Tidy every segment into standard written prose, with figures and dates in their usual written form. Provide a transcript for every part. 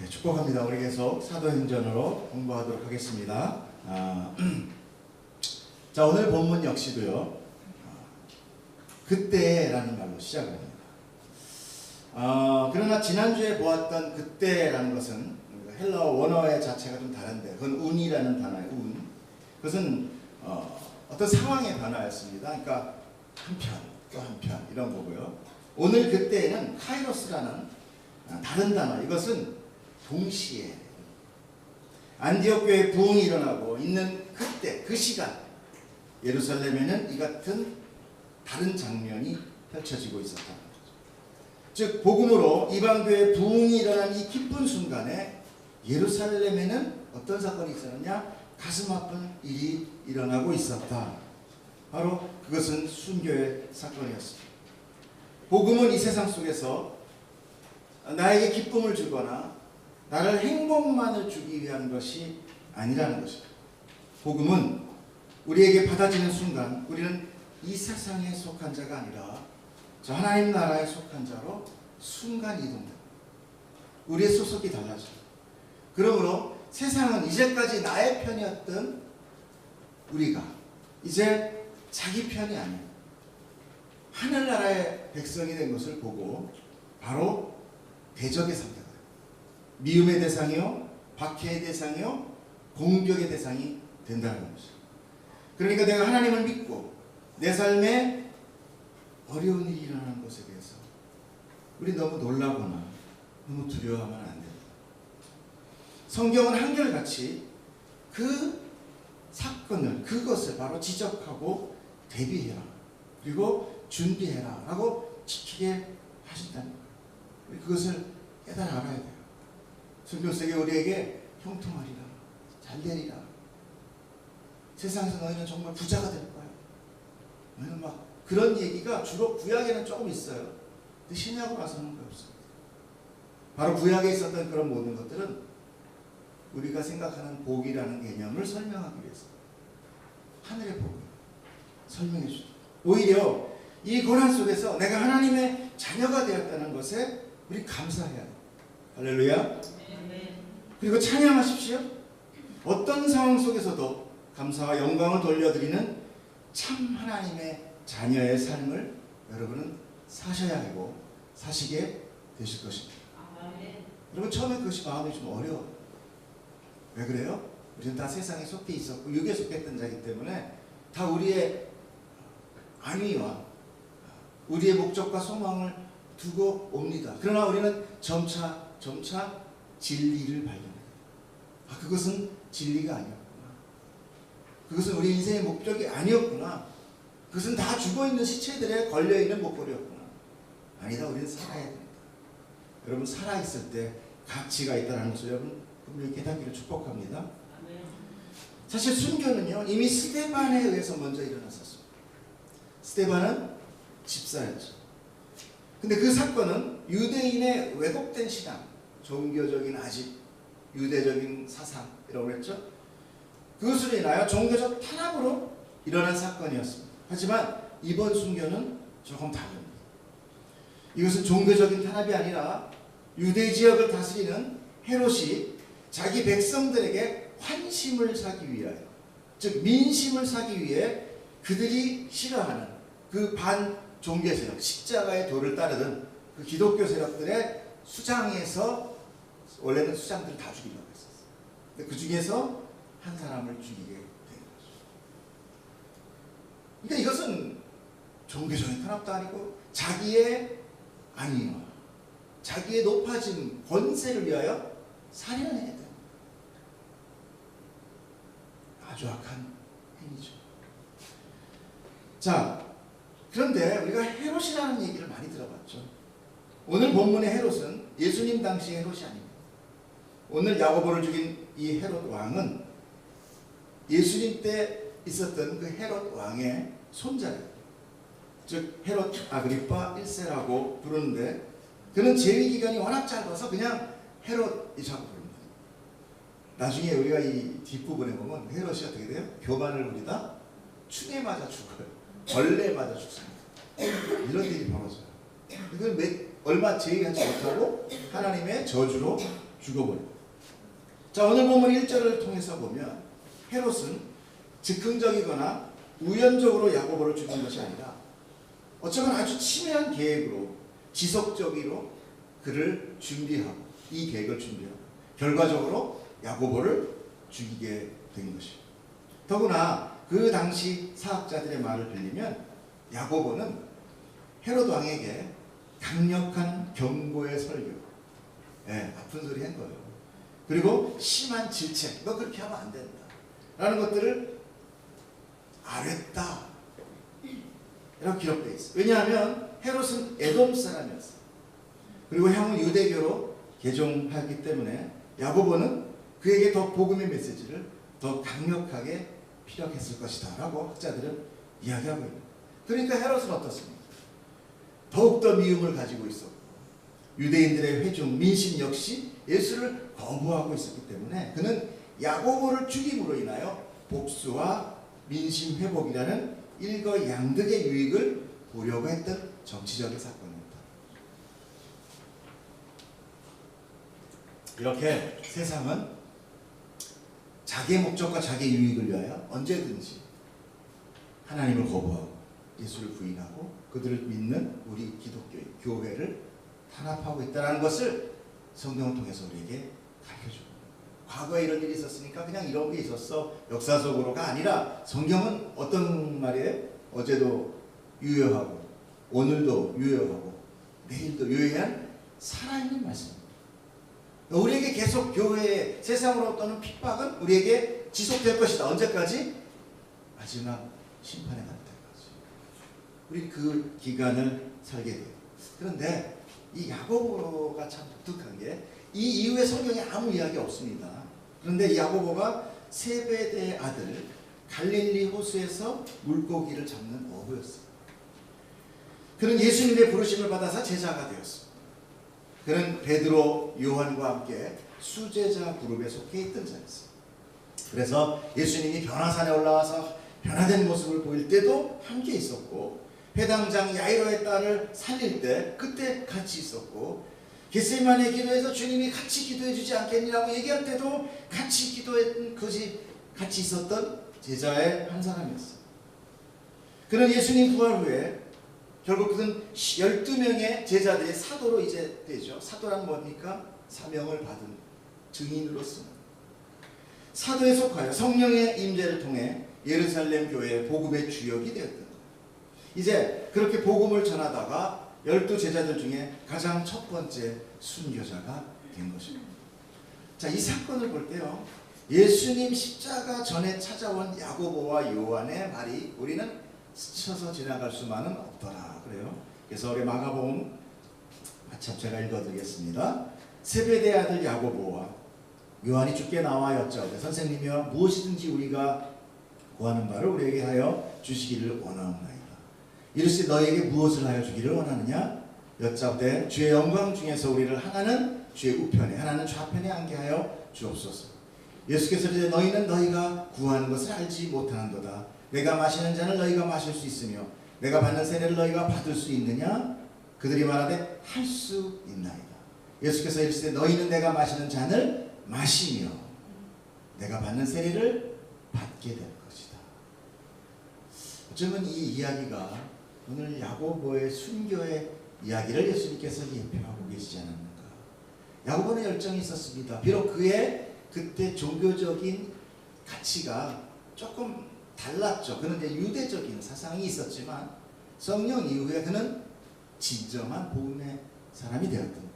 네, 축복합니다. 우리 계속 사도행전으로 공부하도록 하겠습니다. 자, 오늘 본문 역시도요. 그때라는 말로 시작을 합니다. 그러나 지난주에 보았던 그때라는 것은 헬라어 원어의 자체가 좀 다른데 그건 운이라는 단어예요. 운. 그것은 어떤 상황의 단어였습니다. 그러니까 한편 또 한편 이런 거고요. 오늘 그때에는 카이로스라는 다른 단어, 이것은 동시에 안디옥 교회에 부흥이 일어나고 있는 그때 그 시간 예루살렘에는 이 같은 다른 장면이 펼쳐지고 있었다. 즉 복음으로 이방 교회에 부흥이 일어난 이 기쁜 순간에 예루살렘에는 어떤 사건이 있었느냐? 가슴 아픈 일이 일어나고 있었다. 바로 그것은 순교의 사건이었습니다. 복음은 이 세상 속에서 나에게 기쁨을 주거나 나를 행복만을 주기 위한 것이 아니라는 것입니다. 복음은 우리에게 받아지는 순간 우리는 이 세상에 속한 자가 아니라 저 하나님 나라에 속한 자로 순간 이동됩니다. 우리의 소속이 달라져요. 그러므로 세상은 이제까지 나의 편이었던 우리가 이제 자기 편이 아니에요. 하늘나라의 백성이 된 것을 보고 바로 대적의 상대가 돼요. 미움의 대상이요, 박해의 대상이요, 공격의 대상이 된다는 것이죠. 그러니까 내가 하나님을 믿고 내 삶에 어려운 일이 일어나는 것에 대해서 우리 너무 놀라거나 너무 두려워하면 안 됩니다. 성경은 한결같이 그 사건을, 그것을 바로 지적하고 대비해라, 그리고 준비해라 라고 지키게 하신다는 거예요. 우리 그것을 깨달아 알아야 돼요. 성경 속에 우리에게 형통하리라, 잘되리라, 세상에서 너희는 정말 부자가 될 거야, 너희는 막 그런 얘기가 주로 구약에는 조금 있어요. 근데 신약으로 와서는 거의 없습니다. 바로 구약에 있었던 그런 모든 것들은 우리가 생각하는 복이라는 개념을 설명하기 위해서 하늘의 복을 설명해 주죠. 오히려 이 고난 속에서 내가 하나님의 자녀가 되었다는 것에 우리 감사해야 돼요. 할렐루야. 그리고 찬양하십시오. 어떤 상황 속에서도 감사와 영광을 돌려드리는 참 하나님의 자녀의 삶을 여러분은 사셔야 하고 사시게 되실 것입니다. 여러분 처음에 그것이 마음이 좀 어려워요. 왜 그래요? 우리는 다 세상에 속해 있었고 육에 속했던 자이기 때문에 다 우리의 안위와 우리의 목적과 소망을 두고 옵니다. 그러나 우리는 점차 진리를 발견해요. 그것은 진리가 아니었구나. 그것은 우리 인생의 목적이 아니었구나. 그것은 다 죽어있는 시체들에 걸려있는 목걸이였구나. 아니다, 우리는 살아야 됩니다. 여러분 살아있을 때 가치가 있다는 것을 여러분 분명히 깨닫기를 축복합니다. 사실 순교는요 이미 스데반에 의해서 먼저 일어났었습니다. 스데반은 집사였죠. 근데 그 사건은 유대인의 왜곡된 신앙, 종교적인 아집, 유대적인 사상이라고 그랬죠. 그것으로 인하여 종교적 탄압으로 일어난 사건이었습니다. 하지만 이번 순교는 조금 다릅니다. 이것은 종교적인 탄압이 아니라 유대 지역을 다스리는 헤롯이 자기 백성들에게 환심을 사기 위하여, 즉 민심을 사기 위해 그들이 싫어하는 그 반종교 세력, 십자가의 도를 따르던 그 기독교 세력들의 수장에서, 원래는 수장들을 다 죽이려고 했었어요. 근데 그 중에서 한 사람을 죽이게 된 거죠. 그러니까 이것은 종교적인 탄압도 아니고 자기의 안위와 자기의 높아진 권세를 위하여 살인을 해야 돼요. 아주 악한 행위죠. 자, 그런데 우리가 헤롯이라는 얘기를 많이 들어봤죠. 오늘 본문의 헤롯은 예수님 당시의 헤롯이 아닙니다. 오늘 야고보를 죽인 이 헤롯 왕은 예수님 때 있었던 그 헤롯 왕의 손자예요. 즉 헤롯 아그리파 1세라고 부르는데 그는 재위 기간이 워낙 짧아서 그냥 헤롯이라고 부릅니다. 나중에 우리가 이 뒷부분에 보면 헤롯이 어떻게 돼요? 교만을 부리다 충에 맞아 죽어요. 벌레에 맞아 죽습니다. 이런 일이 벌어져요. 이건 얼마 제의하지 못하고 하나님의 저주로 죽어버려요. 자, 오늘 본문 1절을 통해서 보면 헤롯은 즉흥적이거나 우연적으로 야고보를 죽인 것이 아니라 어쩌면 아주 치밀한 계획으로 지속적으로 그를 준비하고 이 계획을 준비하고 결과적으로 야고보를 죽이게 된 것입니다. 더구나 그 당시 사학자들의 말을 빌리면 야고보는 헤롯 왕에게 강력한 경고의 설교, 아픈 소리 한 거예요. 그리고 심한 질책, 너 그렇게 하면 안 된다 라는 것들을 아랬다 이렇게 기록되어 있어요. 왜냐하면 헤롯은 에돔 사람이었어요. 그리고 향후 유대교로 개종하기 때문에 야고보는 그에게 더 복음의 메시지를 더 강력하게 피력했을 것이다 라고 학자들은 이야기하고 있습니다. 그러니까 헤롯은 어떻습니까? 더욱더 미움을 가지고 있었고 유대인들의 회중 민심 역시 예수를 거부하고 있었기 때문에 그는 야고보를 죽임으로 인하여 복수와 민심 회복이라는 일거양득의 유익을 보려고 했던 정치적인 사건입니다. 이렇게 세상은 자기의 목적과 자기의 유익을 위하여 언제든지 하나님을 거부하고 예수를 부인하고 그들을 믿는 우리 기독교의 교회를 탄압하고 있다는 것을 성경을 통해서 우리에게 가르쳐줍니다. 과거에 이런 일이 있었으니까 그냥 이런 게 있었어 역사적으로가 아니라 성경은 어떤 말이에요? 어제도 유효하고 오늘도 유효하고 내일도 유효한 살아있는 말씀입니다. 우리에게 계속 교회의 세상으로 떠는 핍박은 우리에게 지속될 것이다. 언제까지? 마지막 심판에 갈 때까지. 우리 그 기간을 살게 돼요. 그런데 이 야고보가 참 독특한 게 이 이후에 성경에 아무 이야기 없습니다. 그런데 야고보가 세베대의 아들 갈릴리 호수에서 물고기를 잡는 어부였어요. 그는 예수님의 부르심을 받아서 제자가 되었습니다. 그는 베드로, 요한과 함께 수제자 그룹에 속해 있던 자였어요. 그래서 예수님이 변화산에 올라와서 변화된 모습을 보일 때도 함께 있었고 회당장 야이로의 딸을 살릴 때 그때 같이 있었고 겟세마네 기도에서 주님이 같이 기도해 주지 않겠니라고 얘기할 때도 같이 기도했던 같이 있었던 제자의 한 사람이었어요. 그는 예수님 부활 후에 결국 그는 12명의 제자들이 사도로 이제 되죠. 사도란 뭡니까? 사명을 받은 증인으로서 사도에 속하여 성령의 임재를 통해 예루살렘 교회의 복음의 주역이 되었던 거예요. 이제 그렇게 복음을 전하다가 12 제자들 중에 가장 첫 번째 순교자가 된 것입니다. 자, 이 사건을 볼 때요. 예수님 십자가 전에 찾아온 야고보와 요한의 말이 우리는 스쳐서 지나갈 수만은 없더라. 그래요. 그래서 우리 마가복음 마침 제가 읽어드리겠습니다. 세베대의 아들 야고보와 요한이 주께 나와 여짜오되 선생님이여 무엇이든지 우리가 구하는 바를 우리에게 하여 주시기를 원하옵나이다. 이르시되 너에게 무엇을 하여 주기를 원하느냐? 여짜오되 주의 영광 중에서 우리를 하나는 주의 우편에 하나는 좌편에 앉게 하여 주옵소서. 예수께서 이제 너희는 너희가 구하는 것을 알지 못하는도다. 내가 마시는 잔을 너희가 마실 수 있으며 내가 받는 세례를 너희가 받을 수 있느냐? 그들이 말하되 할 수 있나이다. 예수께서 이르시되 너희는 내가 마시는 잔을 마시며 내가 받는 세례를 받게 될 것이다. 어쩌면 이 이야기가 오늘 야고보의 순교의 이야기를 예수님께서 예표하고 계시지 않았는가. 야고보는 열정이 있었습니다. 비록 그의 그때 종교적인 가치가 조금 달랐죠. 그는 이제 유대적인 사상이 있었지만 성령 이후에 그는 진정한 복음의 사람이 되었던 거예요.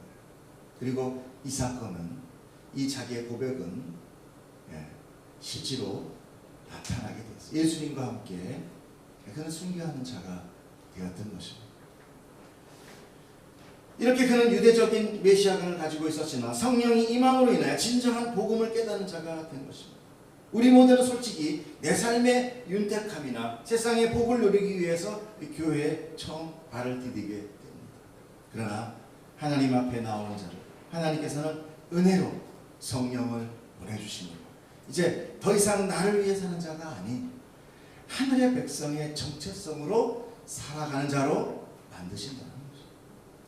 그리고 이 사건은 이 자기의 고백은 실제로 나타나게 됐어요. 예수님과 함께 그는 순교하는 자가 되었던 것입니다. 이렇게 그는 유대적인 메시아관을 가지고 있었지만 성령이 임함으로 인하여 진정한 복음을 깨닫는 자가 된 것입니다. 우리 모두는 솔직히 내 삶의 윤택함이나 세상의 복을 누리기 위해서 교회에 처음 발을 디디게 됩니다. 그러나 하나님 앞에 나오는 자를 하나님께서는 은혜로 성령을 보내주십니다. 이제 더 이상 나를 위해 사는 자가 아닌 하늘의 백성의 정체성으로 살아가는 자로 만드신다는 거죠.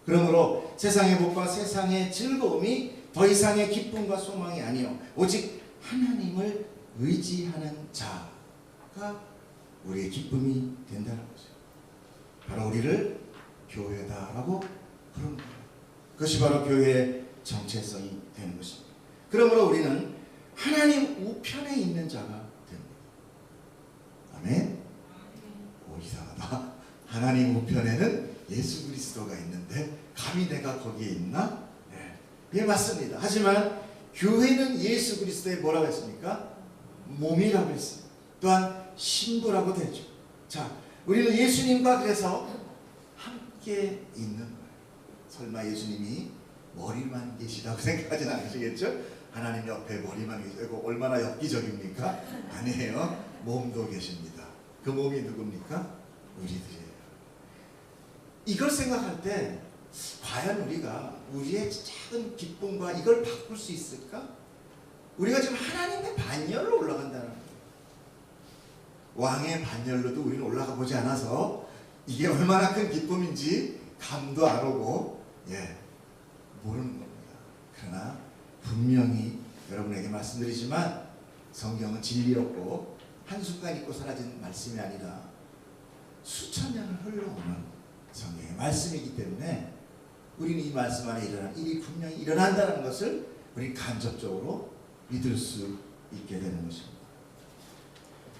그러므로 세상의 복과 세상의 즐거움이 더 이상의 기쁨과 소망이 아니요 오직 하나님을 의지하는 자가 우리의 기쁨이 된다는 거죠. 바로 우리를 교회다라고 그런 거예요. 그것이 바로 교회의 정체성이 되는 것입니다. 그러므로 우리는 하나님 우편에 있는 자가 됩니다. 아멘. 오, 이상하다. 하나님 우편에는 예수 그리스도가 있는데 감히 내가 거기에 있나? 네, 맞습니다. 하지만 교회는 예수 그리스도의 뭐라고 했습니까? 몸이라고 했어요. 또한 신부라고 되죠. 자, 우리는 예수님과 그래서 함께 있는 거예요. 설마 예수님이 머리만 계시다고 생각하진 않으시겠죠? 하나님 옆에 머리만 계시고 얼마나 엽기적입니까? 아니에요. 몸도 계십니다. 그 몸이 누굽니까? 우리들이에요. 이걸 생각할 때 과연 우리가 우리의 작은 기쁨과 이걸 바꿀 수 있을까? 우리가 지금 하나님의 반열로 올라간다는 거예요. 왕의 반열로도 우리는 올라가 보지 않아서 이게 얼마나 큰 기쁨인지 감도 안 오고 모르는 겁니다. 그러나 분명히 여러분에게 말씀드리지만 성경은 진리였고 한순간 잊고 사라진 말씀이 아니라 수천 년을 흘러오는 성경의 말씀이기 때문에 우리는 이 말씀 안에 일어난 일이 분명히 일어난다는 것을 우리 간접적으로 믿을 수 있게 되는 것입니다.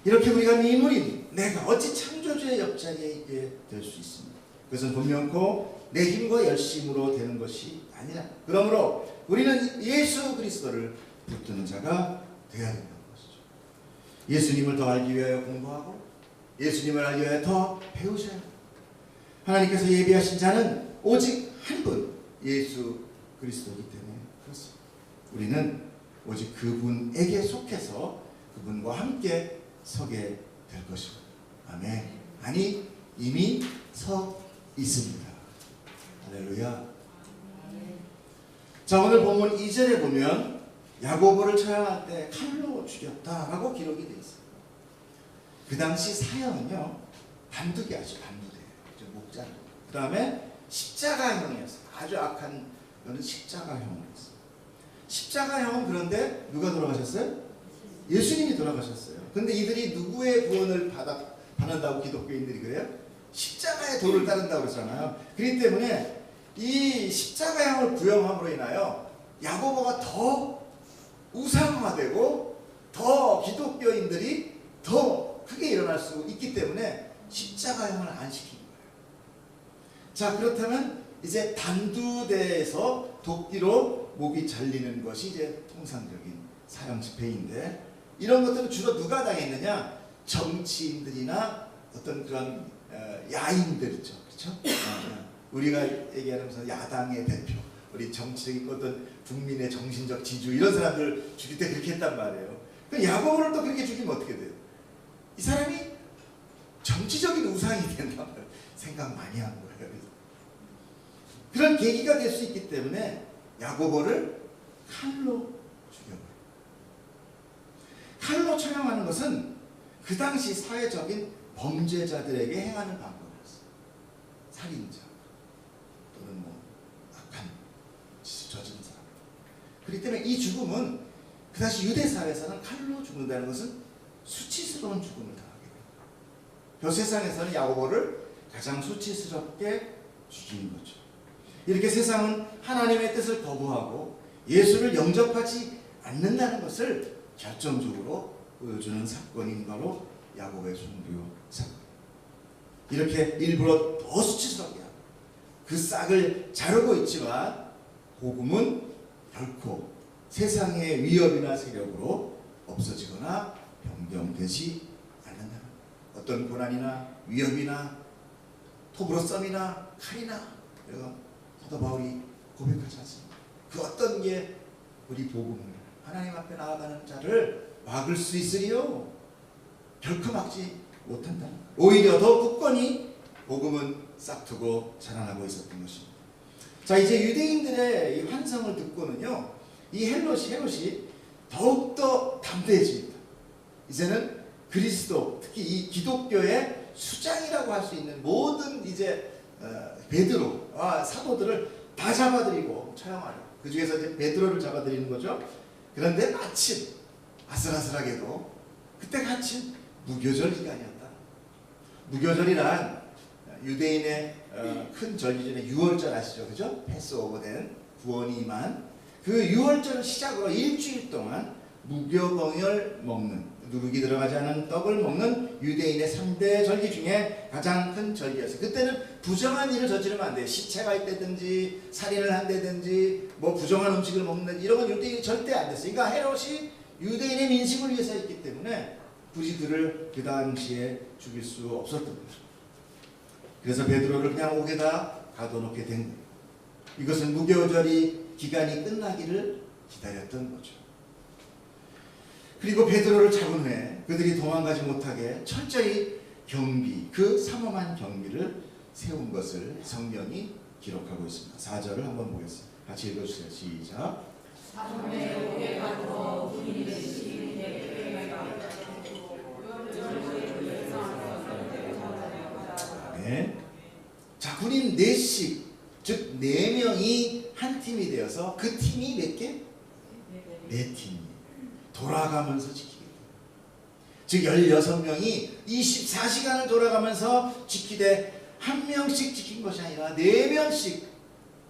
이렇게 우리가 미물인 내가 어찌 창조주의 옆자리에 있게 될 수 있습니다. 그것은 분명코 내 힘과 열심으로 되는 것이 아니라 그러므로 우리는 예수 그리스도를 붙드는 자가 되어야 된다는 것이죠. 예수님을 더 알기 위하여 공부하고 예수님을 알기 위하여 더 배우셔야 합니다. 하나님께서 예비하신 자는 오직 한 분 예수 그리스도이기 때문에 그렇습니다. 우리는 오직 그분에게 속해서 그분과 함께 서게 될 것입니다. 아멘. 아니 이미 서 있습니다. 할렐루야. 자, 오늘 본문 2절에 보면 야고보를 처형할 때 칼로 죽였다라고 기록이 되어 있어요. 그 당시 사형은요 반두개하죠. 반두대, 목자루. 그 다음에 십자가형이었어요. 아주 악한 거는 십자가형이었어요. 십자가형은 그런데 누가 돌아가셨어요? 예수님이 돌아가셨어요. 근데 이들이 누구의 구원을 받는다고 기독교인들이 그래요? 십자가의 도를 따른다고 그러잖아요. 그렇기 때문에 이 십자가형을 부영함으로 인하여 야고보가 더 우상화되고 더 기독교인들이 더 크게 일어날 수 있기 때문에 십자가형을 안 시킨 거예요. 자, 그렇다면 이제 단두대에서 도끼로 목이 잘리는 것이 이제 통상적인 사형 집회인데 이런 것들은 주로 누가 당했느냐? 정치인들이나 어떤 그런 야인들 있죠. 그렇죠? 우리가 얘기하면서 야당의 대표, 우리 정치적인 어떤 국민의 정신적 지주 이런 사람들 죽일 때 그렇게 했단 말이에요. 그 야고보를 또 그렇게 죽이면 어떻게 돼요? 이 사람이 정치적인 우상이 된단 말이에요. 생각 많이 한 거예요. 그런 계기가 될 수 있기 때문에 야고보를 칼로 죽여버려요. 칼로 처형하는 것은 그 당시 사회적인 범죄자들에게 행하는 방법이었어요. 살인자 또는 악한 짓을 저지른 사람. 그렇기 때문에 이 죽음은 그 당시 유대 사회에서는 칼로 죽는다는 것은 수치스러운 죽음을 당하게 됩니다. 그 세상에서는 야고보를 가장 수치스럽게 죽인 거죠. 이렇게 세상은 하나님의 뜻을 거부하고 예수를 영접하지 않는다는 것을 결정적으로 보여주는 사건인 바로 야고보의 순교 사건. 이렇게 일부러 더 수치스럽게 하고 그 싹을 자르고 있지만 복음은 결코 세상의 위협이나 세력으로 없어지거나 변경되지 않는다는 어떤 고난이나 위협이나 톱으로 썸이나 칼이나 사도 바울이 고백하지 않습니다. 그 어떤 게 우리 복음을 하나님 앞에 나아가는 자를 막을 수 있으리요? 결코 막지 못한다. 오히려 더 굳건히 복음은 싹트고 자라나고 있었던 것입니다. 자, 이제 유대인들의 이 환상을 듣고는요, 이 헬롯이 더욱더 담대해집니다. 이제는 그리스도, 특히 이 기독교의 수장이라고 할 수 있는 모든 이제 베드로와 사도들을 다 잡아들이고 처형하려. 그 중에서 이제 베드로를 잡아들이는 거죠. 그런데 마침 아슬아슬하게도 그때가 한참 무교절 기간이었다. 무교절이란 유대인의 큰 절기 중에 유월절 아시죠? 그죠? 패스오버된 구원이 임한 그 유월절을 시작으로 일주일 동안 무교병을 먹는, 누룩이 들어가지 않은 떡을 먹는 유대인의 3대 절기 중에 가장 큰 절기였어요. 그때는 부정한 일을 저지르면 안 돼요. 시체가 있다든지 살인을 한다든지 뭐 부정한 음식을 먹는 이런 건 유대인이 절대 안 됐어요. 그러니까 헤롯이 유대인의 민심을 위해서 했기 때문에 굳이 그를 그 당시에 죽일 수 없었던 거죠. 그래서 베드로를 그냥 옥에다 가둬놓게 된 거예요. 이것은 무교절이 기간이 끝나기를 기다렸던 거죠. 그리고 베드로를 잡은 후에 그들이 도망가지 못하게 철저히 경비, 그 삼엄한 경비를 세운 것을 성경이 기록하고 있습니다. 4절을 한번 보겠습니다. 같이 읽어주세요. 시작. 네. 자, 군인 4씩, 즉 4명이 한 팀이 되어서 그 팀이 몇 개? 4팀. 돌아가면서 지키게 돼요. 즉 16명이 24시간을 돌아가면서 지키되 한 명씩 지킨 것이 아니라 4명씩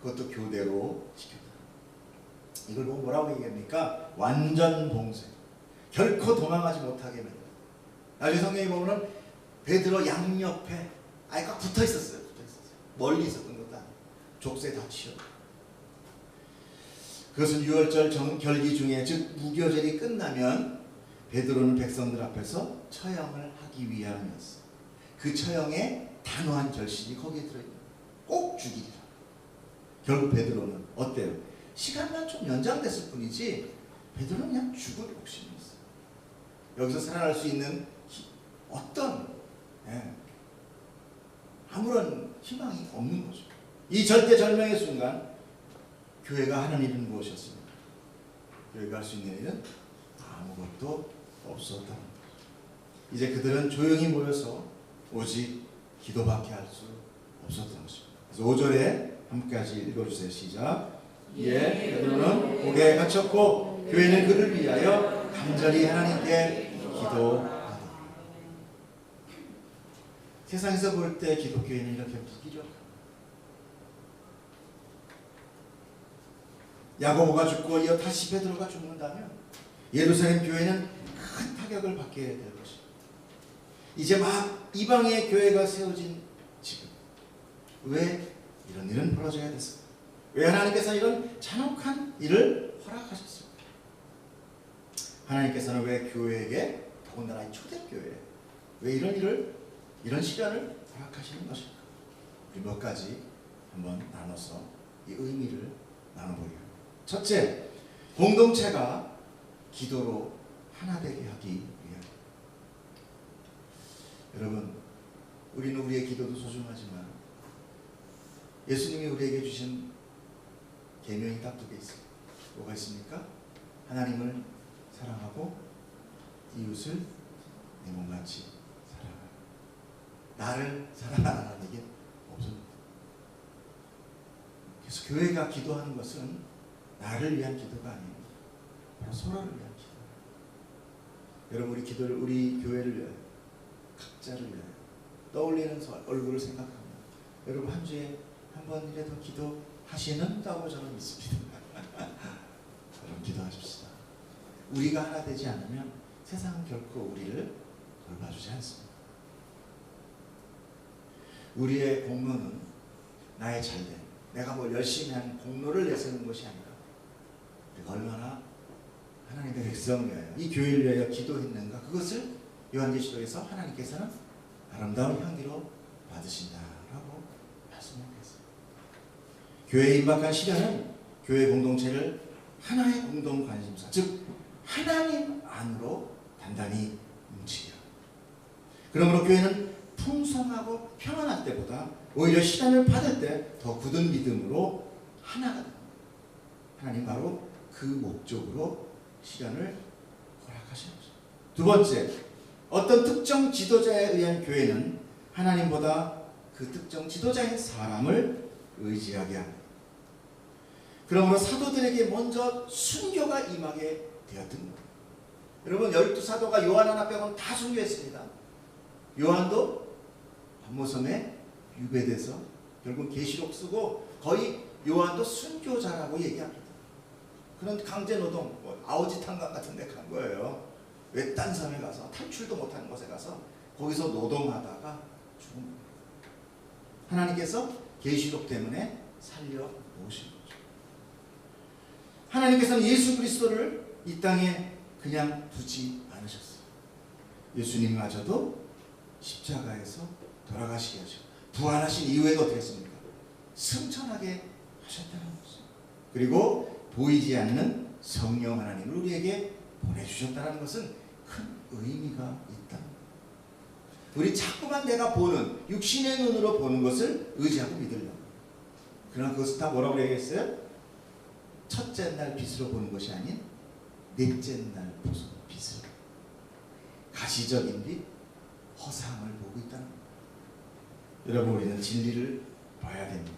그것도 교대로 지켰다. 이걸 보고 뭐라고 얘기합니까? 완전 봉쇄. 결코 도망가지 못하게 만들다. 나중에 성경에 보면은 베드로 양옆에 아예 꽉 붙어 있었어요. 멀리 있었던 것도 아니에요. 족쇄 다 치워. 그것은 유월절 결기 중에, 즉 무교절이 끝나면 베드로는 백성들 앞에서 처형을 하기 위함이었어요. 그 처형의 단호한 결심이 거기에 들어있는 거예요. 꼭 죽이리라. 결국 베드로는 어때요? 시간만 좀 연장됐을 뿐이지 베드로는 그냥 죽을 욕심이 있어요. 여기서 살아날 수 있는 어떤 아무런 희망이 없는 거죠. 이 절대절명의 순간 교회가 하는 일은 무엇이었습니까? 교회가 할 수 있는 일은 아무것도 없었다는 거죠. 이제 그들은 조용히 모여서 오직 기도밖에 할 수 없었던 것입니다. 그래서 5절에 함께까지 읽어주세요. 시작. 이에 베드로는 옥에 갇혔고 교회는 그를 위하여 간절히 하나님께 기도하더라. 세상에서 볼 때 기독교인은 이렇게 무기력합니다. 야고보가 죽고 이어 다시 베드로가 죽는다면 예루살렘 교회는 큰 타격을 받게 될 것입니다. 이제 막 이방의 교회가 세워진 지금 왜 이런 일은 벌어져야 됐을까? 왜 하나님께서 이런 잔혹한 일을 허락하셨을까? 하나님께서는 왜 교회에게, 더군다나 이 초대교회에 왜 이런 일을, 이런 시련을 허락하시는 것일까? 우리 몇 가지 한번 나눠서 이 의미를 나눠보려고. 첫째, 공동체가 기도로 하나 되게 하기 위함. 여러분, 우리는 우리의 기도도 소중하지만 예수님이 우리에게 주신 계명이 딱 2개 있어요. 뭐가 있습니까? 하나님을 사랑하고 이웃을 내 몸같이 사랑하라. 나를 사랑하라는 얘기 없습니다. 그래서 교회가 기도하는 것은 나를 위한 기도가 아닙니다. 바로 서로를 위한 기도. 여러분, 우리 기도를, 우리 교회를 위하여, 각자를 위하여 떠올리는 얼굴을 생각하며 여러분 한 주에 한 번이라도 기도하시는다고 저는 믿습니다. 여러분 기도하십시다. 우리가 하나 되지 않으면 세상은 결코 우리를 돌봐주지 않습니다. 우리의 공로는 나의 잘됨, 내가 뭘 열심히 한 공로를 내세우는 것이 아니라 우리가 얼마나 하나님의 백성을 위하여, 이 교회를 위하여 기도했는가, 그것을 요한계시록에서 하나님께서는 아름다운 향기로 받으신다라고 말씀하셨어요. 교회에 임박한 시련은 교회 공동체를 하나의 공동 관심사, 즉 하나님 안으로 단단히 뭉치게 합니다. 그러므로 교회는 풍성하고 평안할 때보다 오히려 시련을 받을 때 더 굳은 믿음으로 하나가 됩니다. 하나님 바로 그 목적으로 시련을 허락하시는 거죠. 두 번째, 어떤 특정 지도자에 의한 교회는 하나님보다 그 특정 지도자의 사람을 의지하게 합니다. 그러므로 사도들에게 먼저 순교가 임하게 되었던 거예요. 여러분 12사도가 요한 하나 빼고는 다 순교했습니다. 요한도 반모섬에 유배돼서 결국 계시록 쓰고 거의 요한도 순교자라고 얘기합니다. 그런 강제노동, 아오지탄강 같은 데 간 거예요. 외딴 섬에 가서 탈출도 못하는 곳에 가서 거기서 노동하다가 죽은 거예요. 하나님께서 계시록 때문에 살려놓으신 거죠. 하나님께서는 예수 그리스도를 이 땅에 그냥 두지 않으셨어요. 예수님마저도 십자가에서 돌아가시게 하시고 부활하신 이후에도 어떻게 했습니까? 승천하게 하셨다는 것이죠. 그리고 보이지 않는 성령 하나님을 우리에게 보내주셨다는 것은 큰 의미가 있다. 우리 자꾸만 내가 보는 육신의 눈으로 보는 것을 의지하고 믿으려고. 그러나 그것을 다 뭐라고 얘기했어요? 첫째 날 빛으로 보는 것이 아닌 넷째 날 빛으로. 가시적인 빛, 허상을 보고 있다는 거예요. 여러분 우리는 진리를 봐야 됩니다.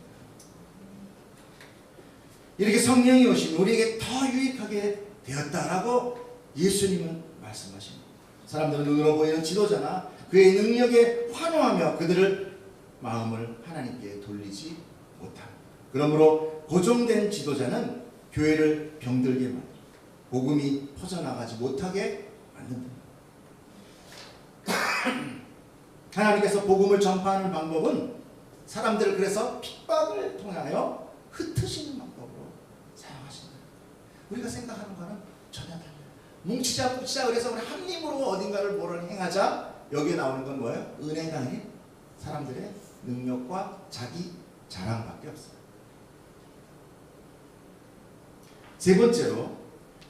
이렇게 성령이 오시면 우리에게 더 유익하게 되었다라고 예수님은 말씀하십니다. 사람들은 눈으로 보이는 지도자나 그의 능력에 환호하며 그들을 마음을 하나님께 돌리지 못합니다. 그러므로 고정된 지도자는 교회를 병들게 만들고 복음이 퍼져나가지 못하게 만든다. 하나님께서 복음을 전파하는 방법은 사람들을 그래서 핍박을 통하여 흩으시는 방법으로 사용하신다. 우리가 생각하는 거는 전혀 달라요. 뭉치자 붙이자 그래서 우리 한 힘으로 어딘가를 뭐를 행하자. 여기에 나오는 건 뭐예요? 은혜가 아닌 사람들의 능력과 자기 자랑밖에 없어요. 세 번째로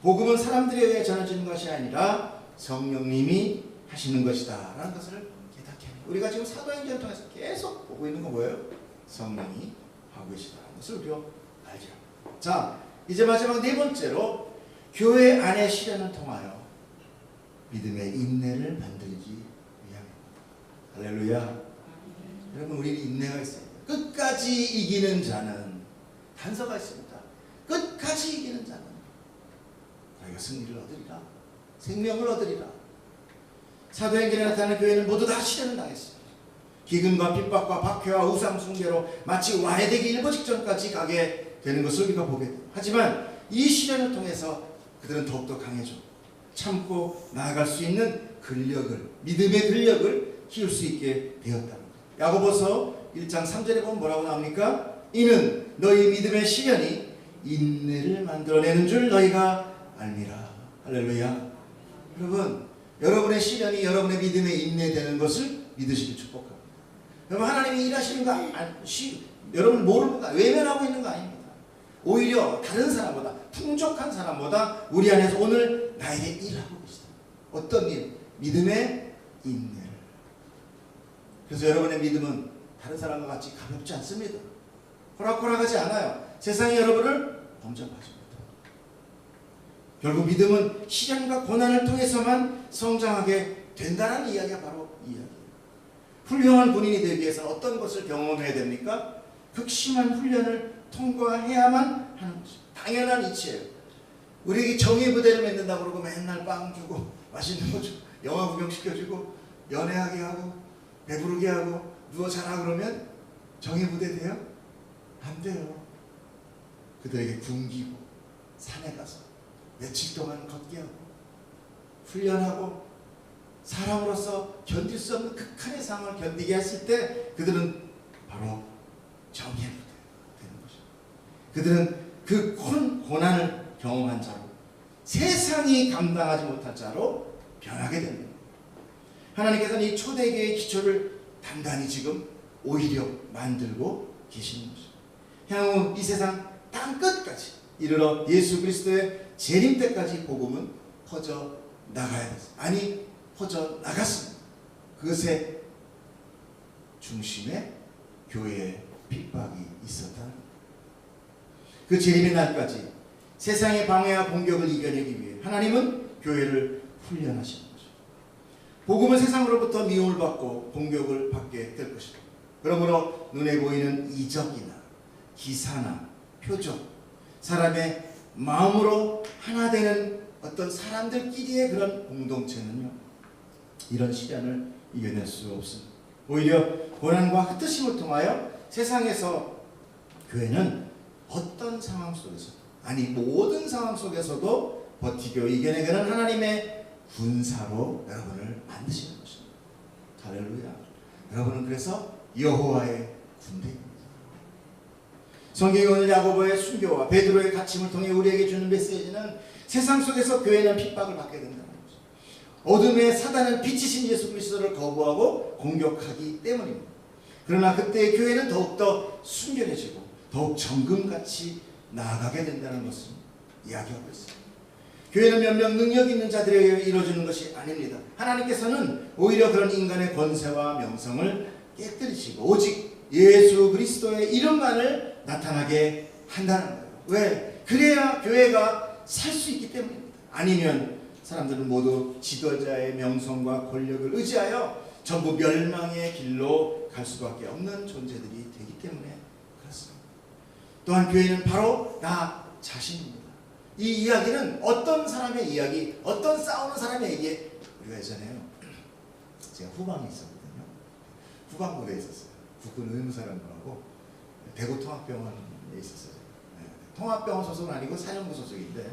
복음은 사람들에 의해 전해지는 것이 아니라 성령님이 하시는 것이다 라는 것을 깨닫게 합니다. 우리가 지금 사도행전을 통해서 계속 보고 있는 건 뭐예요? 성령이 하고 계시다는 것을 우리가 알죠. 자, 이제 마지막 네 번째로 교회 안의 시련을 통하여 믿음의 인내를 만들기 위함입니다. 할렐루야. 여러분 우리는 인내가 있어요. 끝까지 이기는 자는 단서가 있습니다. 끝까지 이기는 자는 너희가 승리를 얻으리라. 생명을 얻으리라. 사도행전에 나타나는 교회는 모두 다 시련을 당했습니다. 기근과 핍박과 박해와 우상 숭배로 마치 와해되기 일보 직전까지 가게 되는 것을 우리가 보게 됩니다. 하지만 이 시련을 통해서 그들은 더욱더 강해져 참고 나아갈 수 있는 근력을, 믿음의 근력을 키울 수 있게 되었다는 거예요. 야고보서 1장 3절에 보면 뭐라고 나옵니까? 이는 너희 믿음의 시련이 인내를 만들어내는 줄 너희가 알미라. 할렐루야. 여러분, 여러분의 시련이 여러분의 믿음에 인내되는 것을 믿으시길 축복합니다. 여러분 하나님이 일하시는 거 여러분 모르는 거 외면하고 있는 거 아닙니다. 오히려 다른 사람보다 풍족한 사람보다 우리 안에서 오늘 나에게 일하고 계시다. 어떤 일? 믿음의 인내를. 그래서 여러분의 믿음은 다른 사람과 같이 가볍지 않습니다. 호락호락하지 않아요. 세상이 여러분을 범접하지 못합니다. 결국 믿음은 시련과 고난을 통해서만 성장하게 된다는 이야기가 바로 이 이야기예요. 훌륭한 군인이 되기 위해서는 어떤 것을 경험해야 됩니까? 극심한 훈련을 통과해야만 하는 것입니다. 당연한 이치예요. 우리에게 정의 부대를 맺는다고 그러고 맨날 빵 주고 맛있는 거 주고 영화 구경 시켜주고 연애하게 하고 배부르게 하고 누워 자라 그러면 정의 부대 돼요? 안 돼요. 그들에게 굶기고 산에 가서 며칠 동안 걷게 하고 훈련하고 사람으로서 견딜 수 없는 극한의 상황을 견디게 했을 때 그들은 바로 정의의 부대가 되는 것입니다. 그들은 그 큰 고난을 경험한 자로 세상이 감당하지 못할 자로 변하게 됩니다. 하나님께서는 이 초대교회의 기초를 단단히 지금 오히려 만들고 계시는 것입니다. 향후 이 세상 땅 끝까지 이르러 예수 그리스도의 재림 때까지 복음은 퍼져 나가야 됐어요. 아니 퍼져 나갔습니다. 그것의 중심에 교회의 핍박이 있었다. 그 재림의 날까지 세상의 방해와 공격을 이겨내기 위해 하나님은 교회를 훈련하시는 거죠. 복음은 세상으로부터 미움을 받고 공격을 받게 될 것입니다. 그러므로 눈에 보이는 이적이나 기사나 표적, 사람의 마음으로 하나 되는 어떤 사람들끼리의 그런 공동체는요, 이런 시련을 이겨낼 수 없습니다. 오히려 고난과 흩으심을 통하여 세상에서 교회는 어떤 상황 속에서, 아니 모든 상황 속에서도 버티고 이겨내는 하나님의 군사로 여러분을 만드시는 것입니다. 할렐루야. 여러분은 그래서 여호와의 군대입니다. 성경이 오늘 야고보의 순교와 베드로의 갇힘을 통해 우리에게 주는 메시지는 세상 속에서 교회는 핍박을 받게 된다는 것입니다. 어둠의 사단은 빛이신 예수 그리스도를 거부하고 공격하기 때문입니다. 그러나 그때 교회는 더욱더 순결해지고 더욱 정금같이 나아가게 된다는 것을 이야기하고 있습니다. 교회는 몇몇 능력 있는 자들에게 이루어지는 것이 아닙니다. 하나님께서는 오히려 그런 인간의 권세와 명성을 깨뜨리시고 오직 예수 그리스도의 이름만을 나타나게 한다는 거예요. 왜? 그래야 교회가 살 수 있기 때문입니다. 아니면 사람들은 모두 지도자의 명성과 권력을 의지하여 전부 멸망의 길로 갈 수밖에 없는 존재들이 되기 때문에 그렇습니다. 또한 교회는 바로 나 자신입니다. 이 이야기는 어떤 사람의 이야기, 어떤 싸우는 사람의 얘기. 우리가 예전에요, 제가 후방에 있었거든요. 후방부대에 있었어요. 국군 의무사령부하고 대구 통합병원에 있었어요. 네. 통합병원 소속은 아니고 사령부 소속인데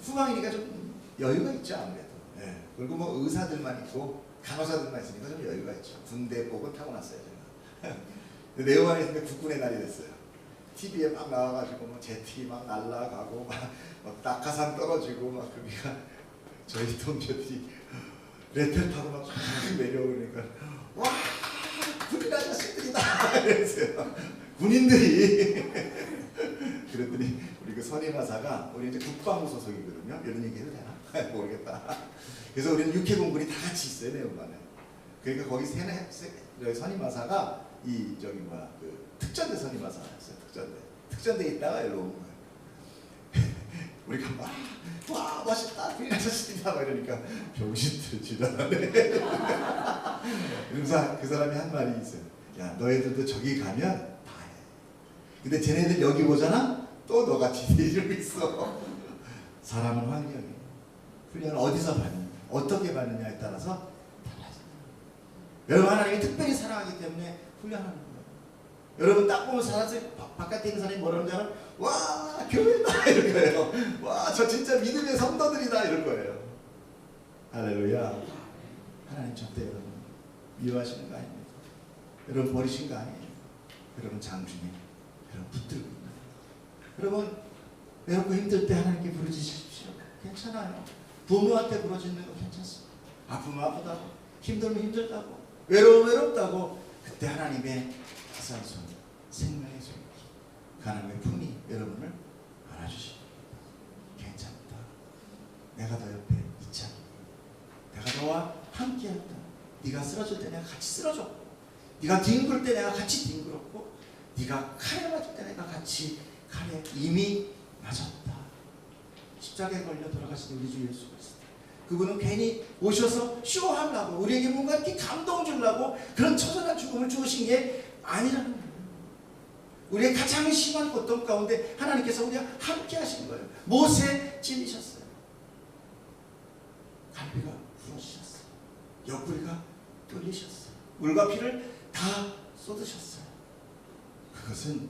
후방이니까 좀 여유가 있죠, 아무래도. 네. 그리고 뭐 의사들만 있고 간호사들만 있으니까 좀 여유가 있죠. 군대복은 타고났어요, 제가. 내후방에 있는데 국군의 날이 됐어요. TV에 막 나와가지고 뭐 제트기 막 날아가고 막 낙하산 떨어지고 막 그러니까 저희 동료들이 레펠 타고 막 내려오니까 와 군인 아저씨들이다 이랬어요. 군인들이. 그랬더니 우리 그 선임하사가 우리 이제 국방부 소속이거든요. 이런 얘기 해도 되나? 모르겠다. 그래서 우리는 육해공군이 다 같이 있어요, 내후반에. 그러니까 거기 선임하사가 이 저기 뭐야 그 특전대 선임하사였어요. 특전대 있다가 일로 온 거예요. 우리가 막 와 멋있다 군인 아저씨들이다 막 이러니까 병신들 지랄하네. 그래서 그 사람이 한 말이 있어요. 야 너희들도 저기 가면 다 해. 근데 쟤네들 여기 보잖아? 또 너같이 이러고 있어. 사람은 환경이에요. 훈련을 어디서 받느냐, 어떻게 받느냐에 따라서 달라져요. 여러분 하나님이 특별히 사랑하기 때문에 훈련하는 거예요. 여러분 딱 보면 사람들 바깥에 있는 사람이 뭐라는 줄 알아요? 와 교회다 이럴 거예요. 와 저 진짜 믿음의 성도들이다 이럴 거예요. 할렐루야. 하나님 절대 여러분 미워하시는 거 아닙니다. 여러분 버리신 거 아니에요. 여러분 장중에 여러분 붙들고 있는 거예요. 여러분 외롭고 힘들 때 하나님께 부르짖으십시오. 괜찮아요. 부모한테 부르짖는 거 괜찮습니다. 아프면 아프다고, 힘들면 힘들다고, 외로우면 외롭다고, 그때 하나님의 따스한 손, 생명의 손, 하나님의 품이 여러분을 안아주십니다. 괜찮다. 내가 너 옆에 있잖아. 내가 너와 함께한다. 네가 쓰러질 때 내가 같이 쓰러졌고, 네가 뒹굴 때 내가 같이 뒹굴었고, 네가 칼에 맞을 때 내가 같이 칼에 이미 맞았다. 십자가에 걸려 돌아가신 우리 주 예수 그리스도. 그분은 괜히 오셔서 쇼하려고 우리에게 뭔가 이렇게 감동 주려고 그런 처절한 죽음을 주신 게 아니라는 거예요. 우리의 가장 심한 고통 가운데 하나님께서 우리와 함께 하신 거예요. 못에 찔리셨어요. 갈비가 부러지셨어요. 옆구리가 뚫리셨어요. 물과 피를 다 쏟으셨어요. 그것은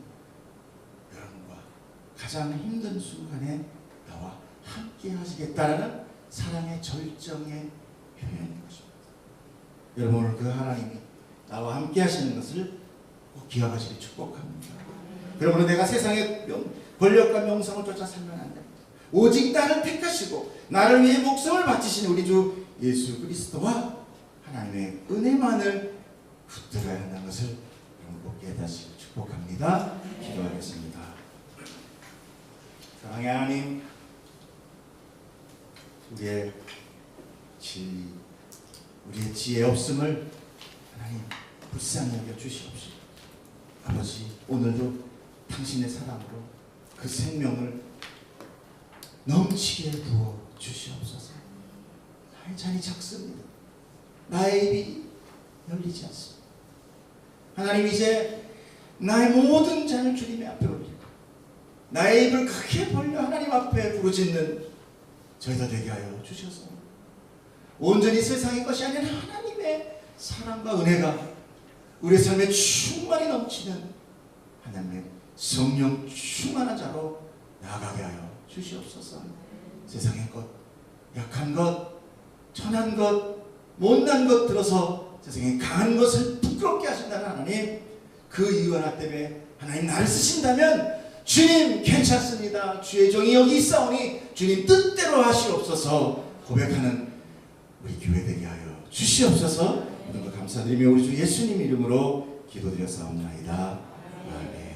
여러분과 가장 힘든 순간에 나와 함께 하시겠다라는 사랑의 절정의 표현인 것입니다. 여러분 오늘 그 하나님이 나와 함께 하시는 것을 꼭 기억하시길 축복합니다. 여러분 내가 세상의 권력과 명성을 쫓아 살면 안 됩니다. 오직 나를 택하시고 나를 위해 목숨을 바치신 우리 주 예수 그리스도와 하나님의 은혜만을 붙들어야 한다는 것을 여러분 꼭 깨닫으시길 축복합니다. 기도하겠습니다. 사랑의 하나님, 우리의 진리, 우리의 지혜 없음을 하나님 불쌍히 여겨 주시옵시고, 아버지 오늘도 당신의 사랑으로 그 생명을 넘치게 부어 주시옵소서. 나의 잔이 작습니다. 나의 입이 열리지 않습니다. 하나님 이제 나의 모든 잔을 주님의 앞에 올리고 나의 입을 크게 벌려 하나님 앞에 부르짖는 저희가 되게 하여 주셔서 온전히 세상의 것이 아닌 하나님의 사랑과 은혜가 우리 삶에 충만히 넘치는 하나님의 성령 충만한 자로 나아가게 하여 주시옵소서. 세상의 것, 약한 것, 천한 것, 못난 것 들어서 세상에 강한 것을 부끄럽게 하신다는 하나님, 그 이유 하나 때문에 하나님 나를 쓰신다면 주님 괜찮습니다. 주의 종이 여기 있사오니 주님 뜻대로 하시옵소서 고백하는 우리 교회 되게 하여 주시옵소서. 모든 것 감사드리며 우리 주 예수님 이름으로 기도드렸사옵나이다. 아멘.